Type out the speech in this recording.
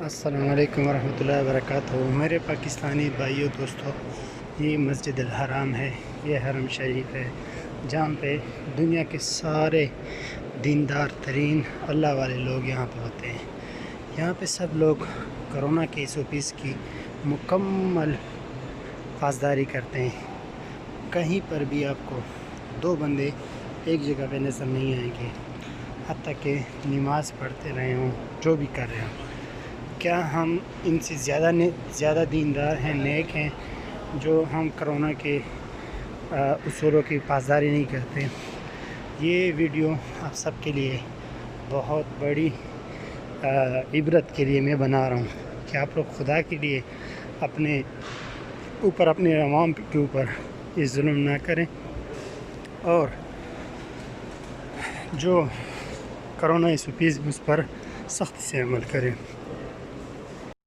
السلام علیکم ورحمۃ اللہ وبرکاتہ۔ میرے پاکستانی بھائیو دوستو، یہ مسجد الحرام ہے، یہ حرم شریف ہے جہاں پہ دنیا کے سارے دیندار ترین اللہ والے لوگ یہاں پہ ہوتے ہیں۔ یہاں پہ سب لوگ کرونا کے SOPs کی مکمل پاسداری کرتے ہیں۔ کہیں پر بھی آپ کو دو بندے ایک جگہ پہ نظر نہیں آئیں گے، حتیٰ کہ نماز پڑھتے رہے ہوں، جو بھی کر رہے ہوں۔ کیا ہم ان سے زیادہ دیندار ہیں، نیک ہیں، جو ہم کرونا کے اصولوں کی پاسداری نہیں کرتے؟ یہ ویڈیو آپ سب کے لیے بہت بڑی عبرت کے لیے میں بنا رہا ہوں کہ آپ لوگ خدا کے لیے اپنے عوام کے اوپر یہ ظلم نہ کریں، اور جو کرونا SOPs اس پر سختی سے عمل کریں۔